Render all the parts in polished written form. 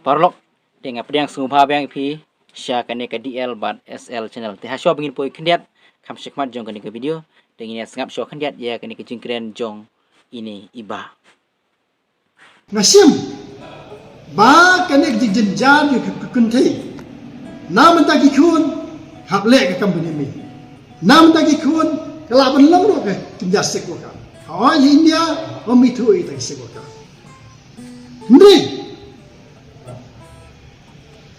Parlok dengan pedang sungguh bang pi share kane ke DL bat SL channel. Te hasyo bingin poi kendiat kam shikmat jong kane ke video dengan sengap show kendiat ya kane ke jingkren jong ini iba. Ngasim ba kane jenjan yu kuntai. Nam ta ki kun hab le ke kam bunimi. Nam ta ki kun kelaban long ro ke tinjasik ko ka. Ha India omi tu i ta sik ko ka.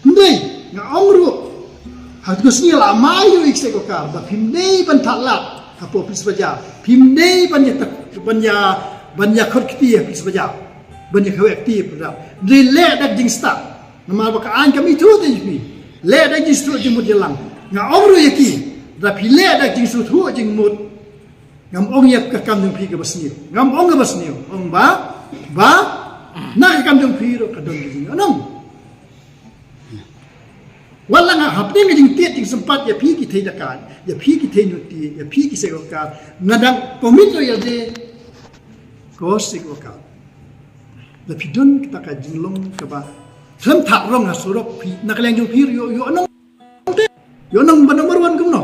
Ndai nga ongru harus ni la mayu ikse ko ka ba pimdei ban thalat ha po pis baja pimdei banya khot kiti pis baja banya khawek ti pada le dak jing sta nama ba ka an kami tu te mi le dak jing stu jing mud jelang nga ongru yaki da pi le dak jing stu thu jing mud ngam ong yak ka kam ding pi ka basni ngam ong ka basni ong ba na ka kam ding pi ro ka dong jing anong Walang hapning jing tiat jing sempat ya pi ki thei dakan ya pi ki thei nuti ya pi ki sekoka ngadang komito ya de ko sekoka la pidun kita ka jinglong ka ba tham thak rong asurok pi nakaleng jong pi yo nong ba nomor 1 kumno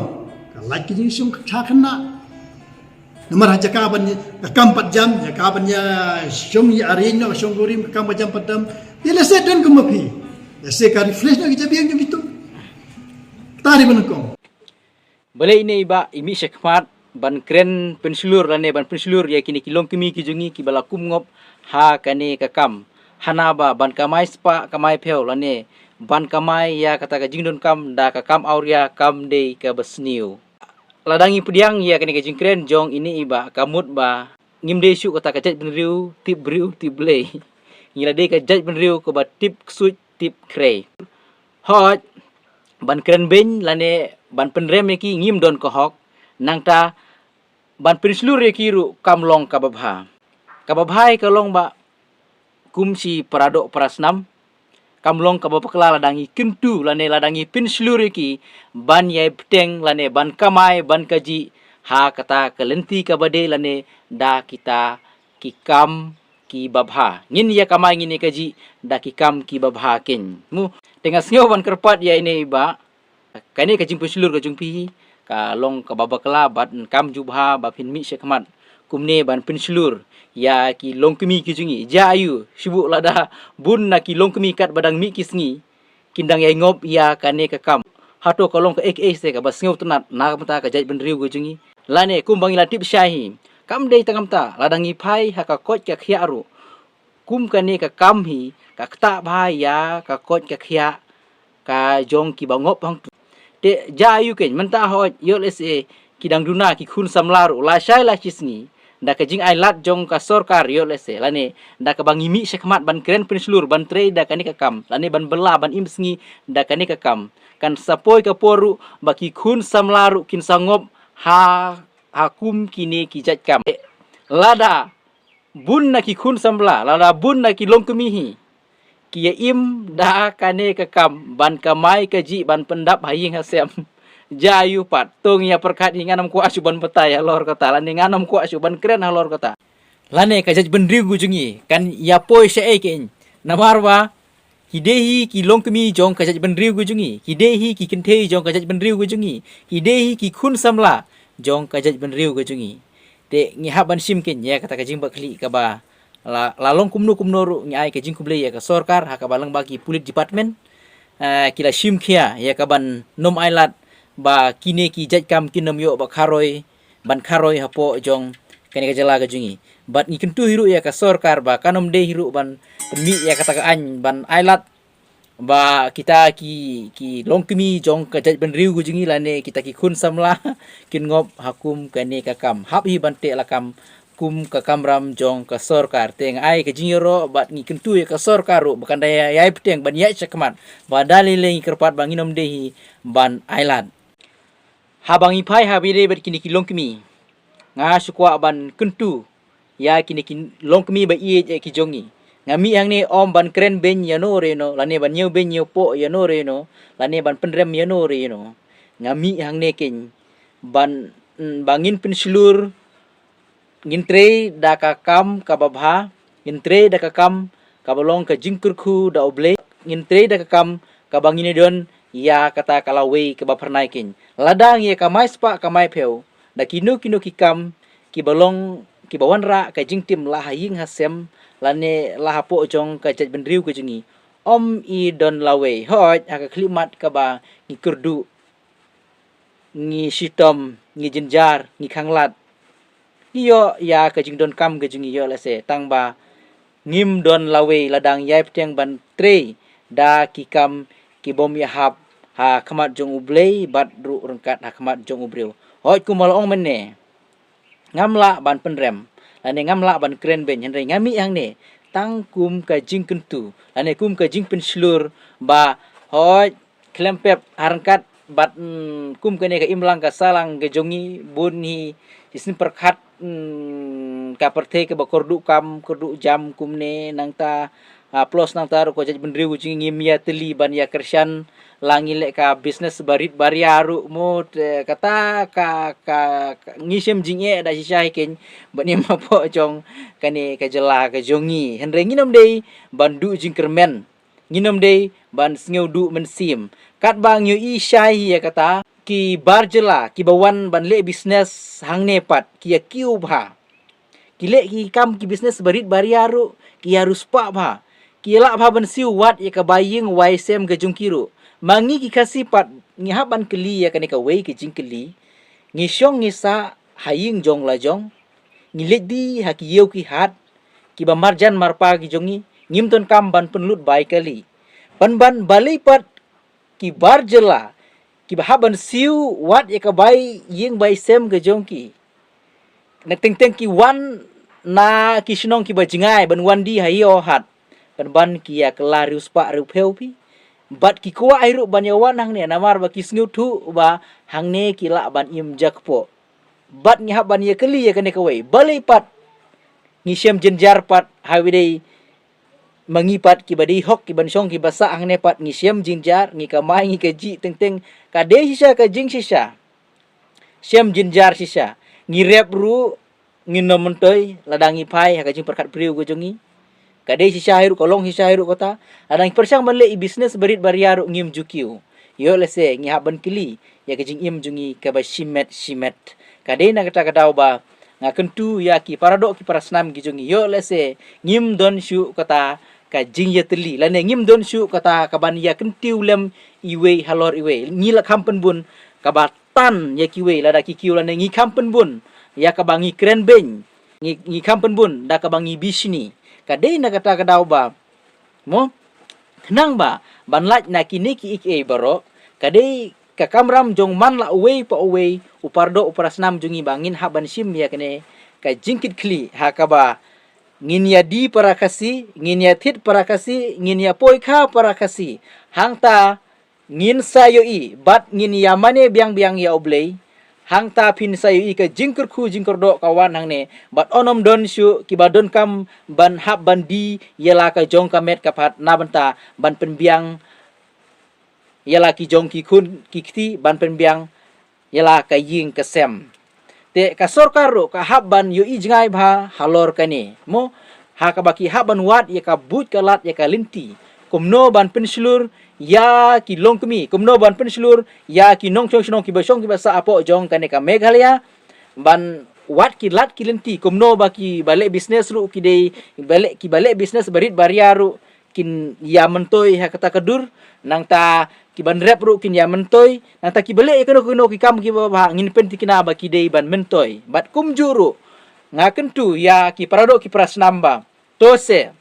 ka like ki jing sung cha khana nomor haja ka ban ka kam 4 jam ya ka ban ya sung ya arin no sung gorim ka kam 4 jam padam ya la se don kumapi ya se ka refresh no ki jabiang jong itu tari menengkong. Boleh ini iba imi syakmat ban kren pensilur lane ban pensilur ya kini kilong kimi kijungi ki balakum ngop ha kane kakam hanaba ban kamai spa kamai pheu lane ban kamai ya kata ka jingdon kam da kakam auria kam de ka basniu ladangi pudiang ya kane ka jingkren jong ini iba kamut ba ngimde syu kata ka jaj benriu tip ble ngila de ka jaj benriu ko ba tip suit tip kre hot ban keren ben lane ban penrem ki ngim don ko hok nangta ban penslur ki ru kamlong kababha kababhai kalong ba kumsi parado prasnam kamlong kababakla ladangi kintu lane ladangi penslur ki ban yai pteng lane ban kamai ban kaji ha kata kelenti kabade lane da kita kikam ki babha ngin ya kamai ngini kaji da kikam ki babha ken mu tengah sengau ban kerpat ya ini iba kani ka jingpu silur ka jungpi ka long ka babakla bat kam jubha ba pin mi sekmat kumne ban pin silur ya ki long kemi ki jungi ja ayu sibu lada bun na ki long kemi kat badang mi kisngi kindang ya ngop ya kane ka kam hato ka long ka ek se ka basngau tunat na mata ka jaj ben riu ka jungi lane kumbang ila tip shahi kam dei tangam ta ladangi phai ha ka kot ka khiaru kum kane ka kam hi ka kta bhai ya ka kot ka khia ka jong ki bangop hang te jayu ken menta hoj yol se kidang duna ki khun samlaru la shai la chisngi da ka jing ai lat jong ka sorkar yol se lane da ka bangimi sekmat ban kren penslur ban tre da kani ka kam lane ban bela ban imsngi da kani ka kam kan sapoi ka poru baki khun samlaru kin sangop ha hakum kini ki jaj kam lada bun na ki khun samla lada bun na ki longkemihi kia im da kane ka kam ban kamai kaji ban pendap haying hasem jayu pat tong ya perkat nganam ku asu ban petai lor kata lane nganam ku asu ban keren lor kata lane ka jaj bendri gujungi kan ya poi se ken namarwa hidehi ki longkemi jong ka jaj bendri gujungi hidehi ki kintei jong ka jaj bendri gujungi hidehi ki khun samla jong ka jaj bendri gujungi te ngi haban sim ken ya kata ka jing bakli ka ba lalong kumno ru ngai ke jing kuble ya ka sorkar ha ka balang bagi pulit department kila sim khia ya ka ban nom ailat ba kine ki jaj kam kinom yo ba kharoi ban kharoi hapo jong kane ka jala ga jungi bat ni kentu hiru ya ka sorkar ba kanom de hiru ban mi ya kata ka an ban ailat ba kita ki longkemi jong ka jaj ban riu gu jungi lane kita ki khun samla kin ngop hakum kane ka kam hap hi ban te la kam kum ka kamram jong ka sorkar teng ai ka jingiro bat ngi kentu ya ka sorkar ru bakan daya yai peteng ban yai cakmat ba dalile ngi kerpat banginom dehi ban ailan habangi phai habire ber kini kilong kimi nga sukwa ban kentu ya kini long kimi ba ie ki jongi ngami yang ni om ban kren ben ya no reno lane ban nyeu ben nyeu po ya no reno lane ban penrem ya no reno ngami yang ne ken ban bangin pensilur ngintre da ka kam ka babha ngintre da ka kam ka bolong ka jingkur khu da oble ngin trade kakam kabang ini don ya kata kalawei ke bapernaikin ladang ye kamai spa kamai peu da kinu kikam ki balong ki bawan ra ka jingtim la haying hasem lane la hapo jong ka jaj benriu ke jengi om I don lawei hoj aka klimat ka ba ngi kurdu ngi sitom ngi jinjar ngi khanglat iyo ya ka jing don kam ke jengi yo la se tang ba ngim don lawei ladang yai pteng ban tre da kikam kibom ya hap ha khamat jong ublei bat ru rengkat ha khamat jong ubreu hoj ku malong menne ngamla ban penrem lane ngamla ban kren ben henry ngami yang ne tang kum ka jing kentu lane kum ka jing penslur ba hoj klempep harangkat bat kum kene ka imlang ka salang ke jongi bunhi isin perkhat ka perthe ke bakordu kam kordu jam kumne nang ta plus nang ta ko jadi bendri uji ngimia teli ban ya kersyan langi lek ka business barit bariaru mo kata ka ngisem jinge da sisa hiken bani mapo jong kane ka jela ka jongi henre nginom dei bandu jing kermen nginom dei ban sngew du mensim kat bang yu I syai ya kata ki barjela ki bawan ban le business hangne pat ki ya kiu bha ki le ki kam ki business barit bariaru ki harus pa bha ki la bha ban siu wat ya ka baying waisem ke jungkiru mangi ki khasipat ngi haban keli ya kane ka wei ki jing keli ngi syong ngi sa haying jong la jong ngi ledi ha ki yeu ki hat ki ba marjan marpa ki jongi ngim ton kam ban penlut bai kali ban balai pat ki barjela ki ba haban siu wat ya ka bai ying bai sem ke jongki na teng ki wan na ki shnong ki ba jingai ban wandi hayo hat ban ki ya kelarius pa ru peu pi bat ki kwa airu ban yawan hang ne namar ba ki sngu thu ba hang ne ki la ban im jakpo bat ngi haban ya keli ya kane kawai balai pat ngi sem jenjar pat hawidei mangipat ki badi hok ki ban syong ki basa hang ne pat ngi sem jenjar ngi kamai ngi kaji teng ka de sisa ka jing sisa sem jenjar sisa ngi rep ru ngi nomontoy ladangi pai ha ka jing perkat priu go jongi kadai si syahiru kolong si syahiru kota adang persang banle I business berit bariaru ngim jukiu yo lese ngi haban kili ya kejing im jungi ka ba simet kadai na kata kadau ba ngakentu ya ki paradok ki parasnam ki jungi yo lese ngim don syu kata ka jing ya teli lane ngim don syu kata ka ban ya kentiu lem iwe halor iwe ngila kampen bun ka batan ya kiwe lada ki kiu lane ngi kampen bun ya ka bangi kren ben ngi kampen bun da ka bangi bisni kadai na kata kadau ba mo kenang ba ban laj na kini ki ik baro kadai ka kamram jong man la away pa away upardo uprasnam jungi bangin haban sim ya kene ka jingkit kli ha ka ba ngin ya di para kasi ngin ya thit para kasi ngin ya poikha para kasi hangta ngin sayo I bat ngin ya mane biang ya oblei hangta pin sayo I ka jingkur khu jingkur do kawan hang ne bat onom don syu ki badon kam ban hab bandi yela ka jong kamet kapat na banta ban penbiang yela ki jong ki kun ki kti ban penbiang yela ka ying kesem te ka sorkar ro ka hab ban yo I jingai bha halor kane mo ha ka baki hab ban wat ya ka but ka lat ya ka linti kumno ban penslur ya ki longkemi kumno ban penslur ya ki nong chong ki basong ki basa apo jong kane ka Meghalaya ban wat ki lat ki lenti kumno ba ki balik business ru ki dei balik business barit bariaru kin ya mentoy ha kata kedur nang ta ki ban rep ru kin ya mentoy nang ta ki balik kono ki kam ki ba ngin pen ti kina ba ki dei ban mentoy bat kum juru ngaken tu ya ki parado ki prasnamba tose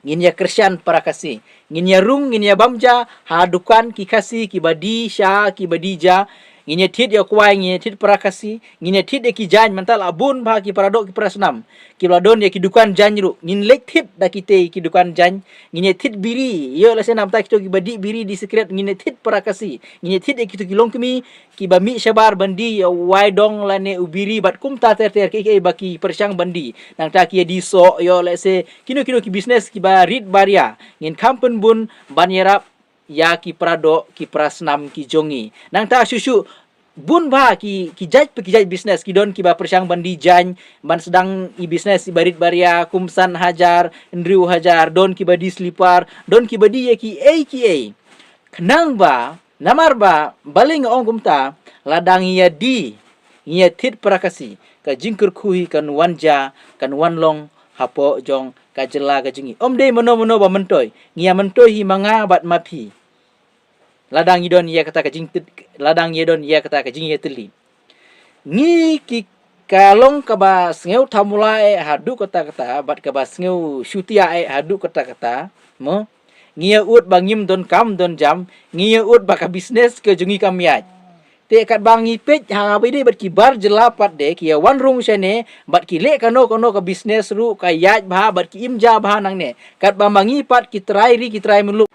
ngin ya kersyan para kasi ngin ya rung ngin ya bamja ha dukan ki kasi ki badi sha ki badija ngin ya tit ya kwai ngin ya tit para kasi ngin ya tit ya ki jan mental abun ba ki paradok ki prasnam ki ladon ya ki dukan janru ngin lek tit da kite ki dukan jan ngin ya tit biri yo la senam ta ki badi biri di secret ngin ya tit para kasi ngin ya tit ya ki longkemi ki bami syabar bandi ya wai dong lane ubiri bat kum ta ter ki baki persang bandi nang ta ki di so yo la se kino ki business ki barit baria ngin kampen bun banyerap ya ki prado ki prasnam ki jongi nang ta susu bun ba ki jaj business ki don ki ba persyang ban di jan ban sedang i business i barit baria kumsan hajar ndriu hajar don ki ba di slipar don ki ba di ki kenang ba namar ba baling ong kumta ladang ia di ia tit prakasi ka jingkur kui kan wanja kan wanlong hapo jong ka jela ka jingi om de mono ba mentoi ngia mentoi hi manga bat mapi ladang idon ia kata ka jing ladang idon ia kata ka jing ia teli ngi ki kalong ka ba sngeu thamula hadu kata bat ka ba sngeu syutia hadu kata mo ngia ut bangim don kam don jam ngia ut ba ka business ke jungi kamiat te kat bangi pej ha be de bat ki bar jelapat de ki wan rung sene bat ki le kano ka business ru ka yaj ba bat ki imja ba nang ne kat bangi pat ki try mulu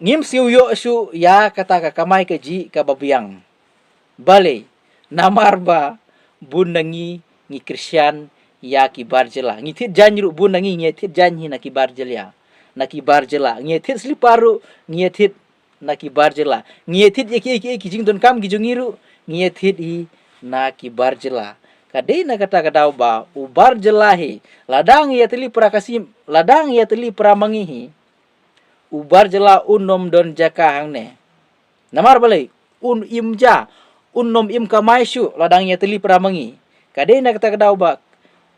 ngim siu yo su ya kata ka kamai ka ji ka babiang bale namar ba bun nangi ngi Christian ya ki barjela ngi tit janru bun nangi ngi tit janhi na ki barjela na ki barjela ngi tit sliparu ngi tit na ki barjela ngi tit ki jing don kam gi jungiru ngi tit i na ki barjela kadai na kata ka daw ba u barjela he ladang ya teli prakasim ladang ya teli pramangi hi ubar jela unom don jaka hangne namar balai imja unom im kamai syu ladangnya teli pramangi kade na kata kadau ba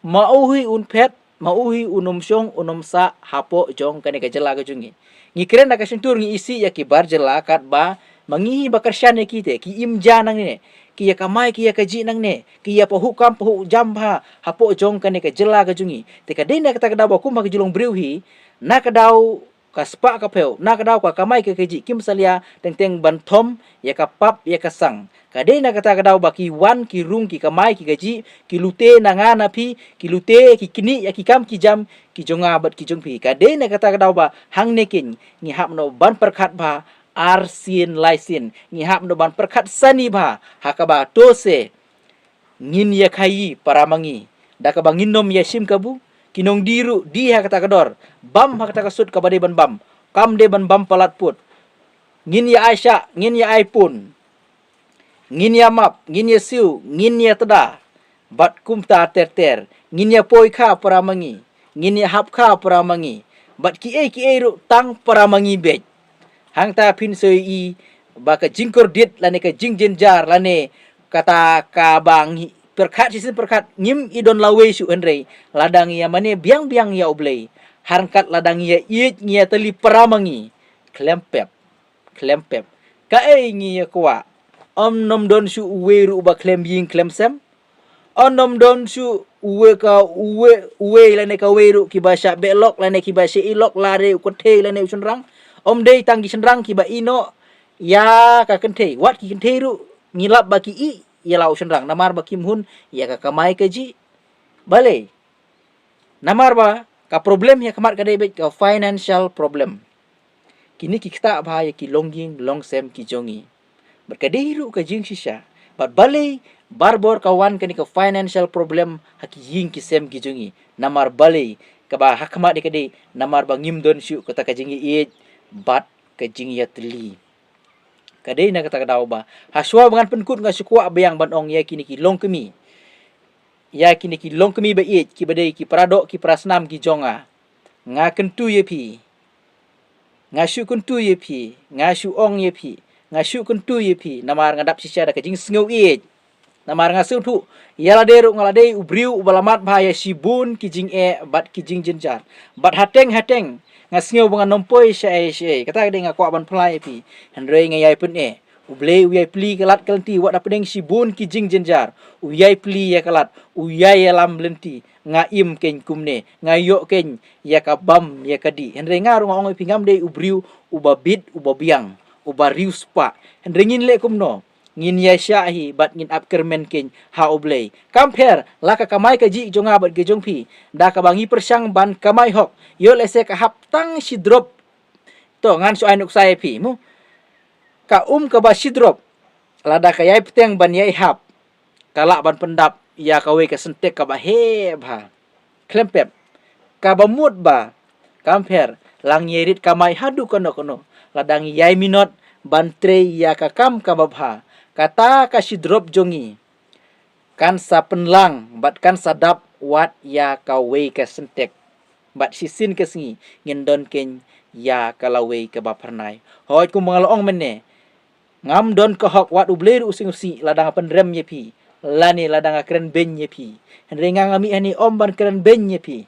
mauhi pet mauhi unom syong unom sa hapo jong kane ka jela ka jungi ngikren na ka sentur ngi isi ya ki bar jela kat ba mangi bakarsyan ki te ki imja nang ne ki ya kamai ki ya kaji nang ne ki ya pohukam pohu jamba hapo jong kane ka jela ka jungi te kade na kata kadau ba kum ka julong breuhi na kadau kaspa ka peu na kadau ka kamai ke keji kim salia teng bantom ya ka pap ya ka sang kade na kata kadau ba ki wan ki rung ki kamai ki keji ki lute na nga na pi ki lute ki kini ya ki kam ki jam ki jonga bat ki jong pi kade na kata kadau ba hang nekin ngi hap no ban perkhat ba arsin laisin ngi hap no ban perkhat sani ba hakaba tose ngin ya khai paramangi da ka bangin nom ya sim kabu kinong diru di ha kata kador bam ha kata kasut ka bade ban bam kam de ban bam palat put ngin ya Aisyah ngin ya iPhone ngin ya map ngin ya siu ngin ya teda bat kumta ter ngin ya poi kha paramangi ngin ya hap kha paramangi bat ki ru tang paramangi bej hang ta pin soi i ba ka jingkor dit lane ka jingjen jar lane kata ka bang perkat sisi perkat ngim idon lawe su henrei ladang ya mane biang ya oblei harkat ladang ya iet ngia teli paramangi klempep ka ngia kwa om nom don su uwe ru ba klem ying klemsem om nom don su uwe lane ka weru ki ba sya belok lane ki ba sya ilok lare ko the lane usunrang om dei tanggi senrang ki ba ino ya ka kente wat ki kente ru ngilap baki i ya lau senrang namar ba kim hun ya ka kamai keji bale namar ba ka problem ya kamat kadai bet ka financial problem kini kita ba ya ki longging longsem ki jongi berkadai ru ka jing sisa bat bale barbor kawan kani ka financial problem haki ying ki sem ki jongi namar bale ka ba hakmat kadai namar ba ngim don syu kata ka jingi it bat ka jing ya teli kadai na kata kadau ba haswa bangan penkut nga sukua bayang banong ya kini ki long kemi ba it ki badai ki paradok ki prasnam ki jonga nga kentu ye pi nga syu kentu ye pi nga syu ong ye pi nga syu kentu ye pi namar ngadap sisya da kajing sngeu it namar nga tu yala deru ngalade ubriu ubalamat bahaya sibun ki jing bat ki jing jenjar bat hateng ngasngeu bangan nompoi syai kata de nga kwa ban plai pi henrei ngayai pun ublei uyai pli kalat kalenti wat apedeng sibun ki jing jenjar uyai pli ya kalat uyai alam lenti nga im ken kumne nga yo ken ya kabam ya kadi henrei nga rung ong pingam de ubriu ubabit ubabiang ubariu spa henrei ngin le kumno ngin ya syahi bat ngin apkermen ken ha oblei kamper laka kamai kaji jonga bat gejong pi da ka bangi persyang ban kamai hok yo lese ka haptang si drop to ngan so ainuk saya pi mu ka ba si drop lada ka yai peteng ban yai hap kala ban pendap ya kawe ka sentek ka ba he ba klempep ka ba mut ba kamper lang yerit kamai hadu kono ladang yai minot ban tre ya ka kam ka ba kata kasi drop jongi kan sa penlang bat kan sadap wat ya kawe ka sentek bat sisin ke singi ngendon ken ya kalawe ke bapernai hoi ku mangaloong menne ngam don ko hok wat uble using usi ladang penrem ye pi lani ladang keren ben ye pi hendre ngami ani om ban keren ben ye pi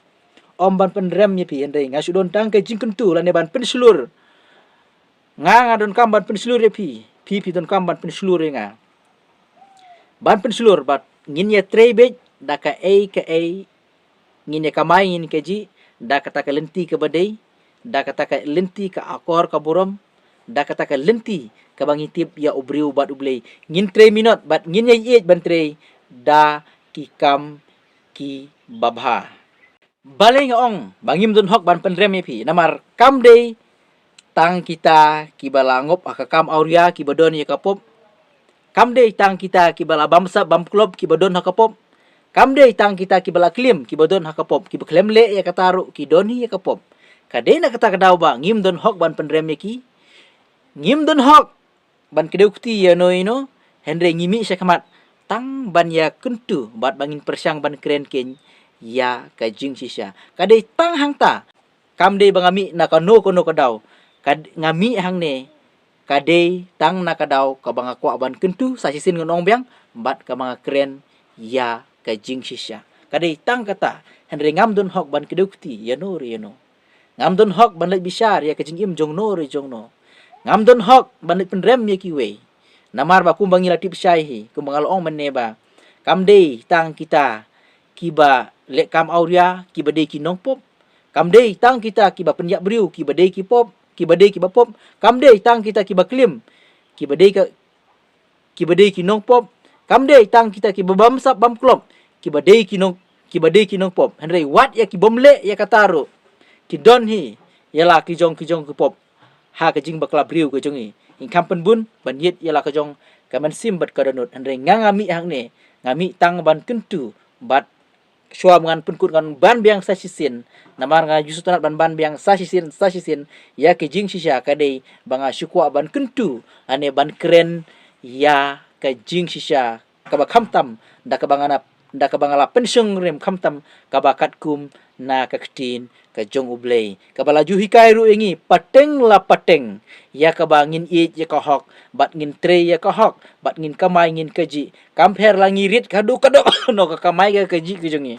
om ban penrem ye pi hendre ngasudon tang ke jingkun tu lani ban penselur nga don kam ban penselur ye pi don kam ban penselur ye nga ban penselur bat ngin ye trebej daka e ngin ye kamai ngin ke ji da kata ka lenti ke badai da kata ka lenti ka akor ka borom da kata ka lenti ka bangitip ya ubriu bat ublei ngin 3 minut bat ngin ye ban 3 da ki kam ki babha baleng ong bangim dun hok ban penrem ye pi namar kam dei tang kita ki balangop akakam auria ki badon ye kapop kam dei tang kita ki bala bamsa bam klub ki badon hakapop kam dei tang kita ki bala klim ki badon hakapop ki beklem le ya kataru ki doni ya kapop kade na kata kadaw ba ngim don hok ban penrem ye ki ngim don hok ban kedeu kuti ya no ino hendre ngimi syakamat tang ban ya kuntu bat bangin persyang ban keren ken ya ka jing sisya kade tang hangta kam dei bangami na kano kono kadaw kad ngami hang ne kade tang na kadaw ka banga kwa ban kuntu sa sisin ngonong biang bat ka mga keren ya ka jing sisya kade tang kata hendre ngam don hok ban kedeu kuti ya no ngam don hok ban lek bisyar ya ka jing im jong no ngam don hok ban lek penrem ya ki we namar ba kumbangi latip syai hi kumbangal ong meneba kam dei tang kita kiba lek kam auria kiba dei ki nong pop kam dei tang kita kiba penyak briu kiba dei ki pop kiba dei ki ba pop kam dei tang kita kiba klim kiba dei ki nong pop kam dei tang kita kiba bam sap bam klop kiba dei ki nong pop henry wat ya ki bomle ya kataru ki don hi yala ki jong ki pop ha ka jing bakla briu ke jongi in kampen bun ban yet yala ka jong kaman sim bat kadanut henry ngami hang ne ngami tang ban kentu bat suam ngan penkut ngan ban biang sa sisin namar nga yusu tanat ban biang sa sisin ya ke jing sisya kadai banga syukwa ban kentu ane ban keren ya ke jing sisya kaba khamtam da ka bangala pensyong rem khamtam kaba katkum na kaktin ka jong ublei kaba laju hikai ru ingi pateng la pateng ya kaba ngin it ya ka hok bat ngin tre ya ka hok bat ngin kamai ngin kaji kamper la ngirit kado no ka kamai ka kaji ke jongi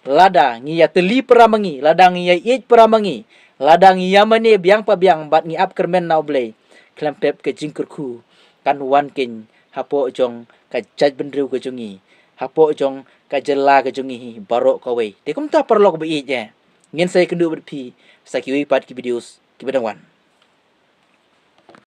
lada ngi ya teli peramangi ladang ngi ya it peramangi ladang ngi ya mane biang pa biang bat ngi ap kermen na ublei klempep ke jingkurku kan wan kin hapo jong ka jaj bendru ke jongi hapo jong ka jela ke jongi barok ka we te kum ta perlo ko be je ngin sai kendu ber pi sa ki wi pat ki videos ki bedang wan